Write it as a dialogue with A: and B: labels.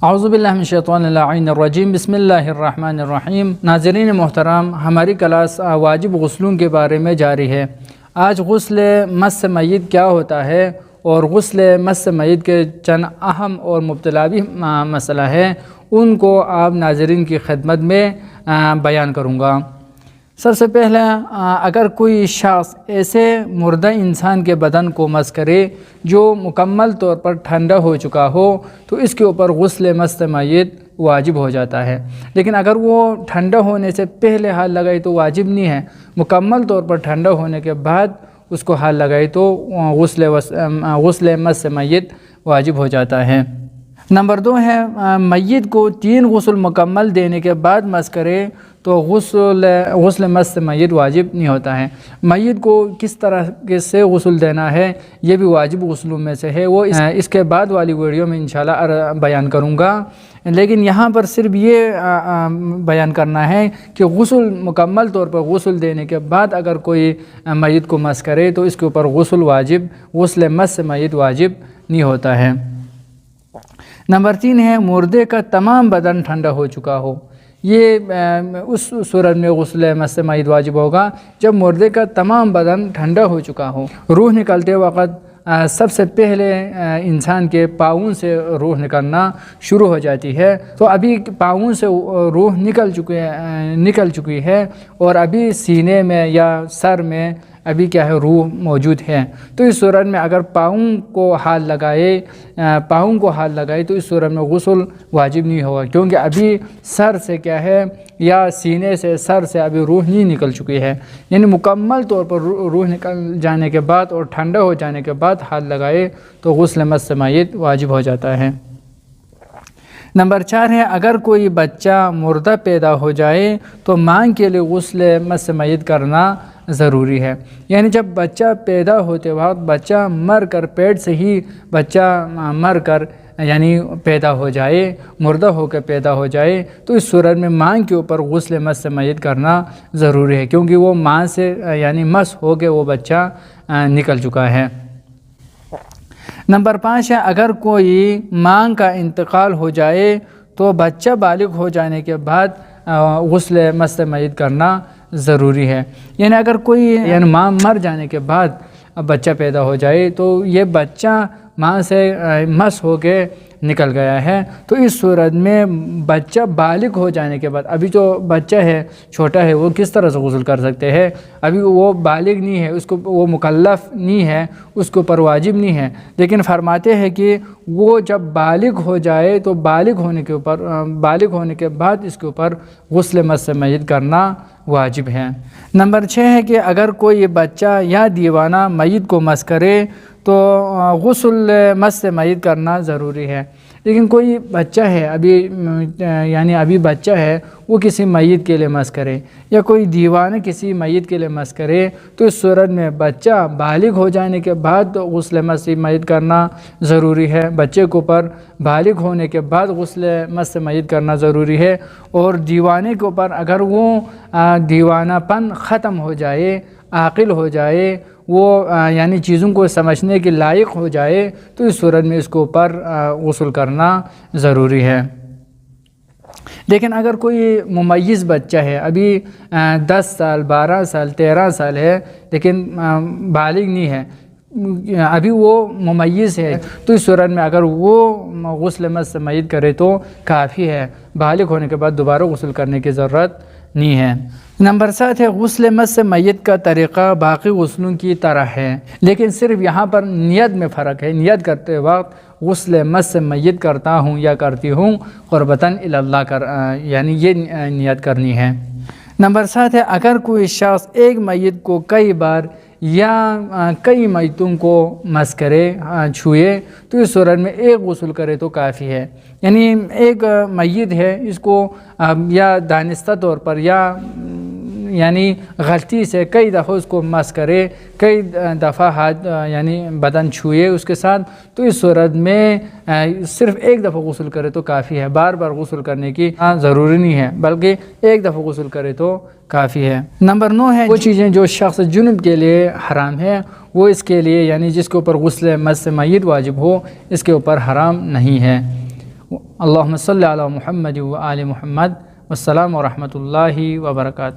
A: اعوذ باللہ من الشیطان اللعین الرجیم، بسم اللہ الرحمن الرحیم۔ ناظرین محترم، ہماری کلاس واجب غسلوں کے بارے میں جاری ہے۔ آج غسل مس میت کیا ہوتا ہے اور غسل مس میت کے چند اہم اور مبتلاوی مسئلہ ہے، ان کو آپ ناظرین کی خدمت میں بیان کروں گا۔ سب سے پہلا، اگر کوئی شخص ایسے مردہ انسان کے بدن کو مس کرے جو مکمل طور پر ٹھنڈا ہو چکا ہو تو اس کے اوپر غسل مس میت واجب ہو جاتا ہے، لیکن اگر وہ ٹھنڈا ہونے سے پہلے ہاتھ لگائے تو واجب نہیں ہے، مکمل طور پر ٹھنڈا ہونے کے بعد اس کو ہاتھ لگائے تو غسل مس میت واجب ہو جاتا ہے۔ نمبر 2 ہے، میت کو 3 غسل مکمل دینے کے بعد مس کرے تو غسل مس میت واجب نہیں ہوتا ہے۔ میت کو کس طرح سے غسل دینا ہے یہ بھی واجب غسلوں میں سے ہے، وہ اس کے بعد والی ویڈیو میں انشاءاللہ بیان کروں گا، لیکن یہاں پر صرف یہ بیان کرنا ہے کہ غسل مکمل طور پر غسل دینے کے بعد اگر کوئی میت کو مس کرے تو اس کے اوپر غسل مس میت واجب نہیں ہوتا ہے۔ نمبر 3 ہے، مردے کا تمام بدن ٹھنڈا ہو چکا ہو، یہ اس صورت میں غسل مس میت واجب ہوگا جب مردے کا تمام بدن ٹھنڈا ہو چکا ہو۔ روح نکلتے وقت سب سے پہلے انسان کے پاؤں سے روح نکلنا شروع ہو جاتی ہے، تو ابھی پاؤں سے روح نکل چکی ہے اور ابھی سینے میں یا سر میں ابھی کیا ہے، روح موجود ہے، تو اس صورت میں اگر پاؤں کو ہاتھ لگائے تو اس صورت میں غسل واجب نہیں ہوگا، کیونکہ ابھی سر سے کیا ہے یا سینے سے سر سے ابھی روح نہیں نکل چکی ہے، یعنی مکمل طور پر روح نکل جانے کے بعد اور ٹھنڈا ہو جانے کے بعد ہاتھ لگائے تو غسل مس میت واجب ہو جاتا ہے۔ نمبر 4 ہے، اگر کوئی بچہ مردہ پیدا ہو جائے تو ماں کے لیے غسل مس میت کرنا ضروری ہے، یعنی جب بچہ پیدا ہوتے وقت بچہ مر کر پیٹ سے ہی بچہ مر کر یعنی پیدا ہو جائے، مردہ ہو کے پیدا ہو جائے تو اس صورت میں ماں کے اوپر غسل مس میت کرنا ضروری ہے، کیونکہ وہ ماں سے یعنی مس ہو کے وہ بچہ نکل چکا ہے۔ نمبر 5 ہے، اگر کوئی ماں کا انتقال ہو جائے تو بچہ بالغ ہو جانے کے بعد غسل مس میت کرنا ضروری ہے، یعنی اگر کوئی ماں مر جانے کے بعد بچہ پیدا ہو جائے تو یہ بچہ ماں سے مس ہو کے نکل گیا ہے، تو اس صورت میں بچہ بالغ ہو جانے کے بعد، ابھی جو بچہ ہے چھوٹا ہے وہ کس طرح سے غسل کر سکتے ہیں، ابھی وہ بالغ نہیں ہے، وہ مکلف نہیں ہے، اس کے اوپر واجب نہیں ہے، لیکن فرماتے ہیں کہ وہ جب بالغ ہو جائے تو بالغ ہونے کے بعد اس کے اوپر غسل مس میت کرنا واجب ہے۔ نمبر 6 ہے کہ اگر کوئی بچہ یا دیوانہ میت کو مس کرے تو غسل مس میت کرنا ضروری ہے، لیکن کوئی بچہ ہے ابھی بچہ ہے وہ کسی میت کے لیے مس کرے یا کوئی دیوانہ کسی میت کے لیے مس کرے تو اس صورت میں بچہ بالغ ہو جانے کے بعد غسل مس میت کرنا ضروری ہے، بچے کے اوپر بالغ ہونے کے بعد غسل مس میت کرنا ضروری ہے، اور دیوانے کے اوپر اگر وہ دیوانہ پن ختم ہو جائے، عاقل ہو جائے، وہ یعنی چیزوں کو سمجھنے کے لائق ہو جائے تو اس صورت میں اس کے اوپر غسل کرنا ضروری ہے۔ لیکن اگر کوئی ممیز بچہ ہے، ابھی 10 سال 12 سال 13 سال ہے لیکن بالغ نہیں ہے، ابھی وہ ممیز ہے، تو اس صورت میں اگر وہ غسل مس میت کرے تو کافی ہے، بالغ ہونے کے بعد دوبارہ غسل کرنے کی ضرورت نہیں ہے۔ نمبر 7 ہے، غسل مس میت کا طریقہ باقی غسلوں کی طرح ہے، لیکن صرف یہاں پر نیت میں فرق ہے، نیت کرتے وقت غسل مس میت کرتا ہوں یا کرتی ہوں قربتاً اللہ یعنی یہ نیت کرنی ہے۔ نمبر 7 ہے، اگر کوئی شخص ایک میت کو کئی بار یا کئی میتوں کو مس کرے، چھوئے، تو اس صورت میں ایک غسل کرے تو کافی ہے، یعنی ایک میت ہے، اس کو یا دانستہ طور پر یا یعنی غلطی سے کئی دفعہ اس کو مس کرے، کئی دفعہ ہاتھ یعنی بدن چھوئے اس کے ساتھ، تو اس صورت میں صرف ایک دفعہ غسل کرے تو کافی ہے، بار بار غسل کرنے کی ضروری نہیں ہے، بلکہ ایک دفعہ غسل کرے تو کافی ہے۔ نمبر 9 ہے، وہ چیزیں جو شخص جنب کے لیے حرام ہے وہ اس کے لیے یعنی جس کے اوپر غسل مس میت واجب ہو اس کے اوپر حرام نہیں ہے۔ اللہم صلی علی محمد و آل محمد، والسلام ورحمۃ اللہ وبرکاتہ۔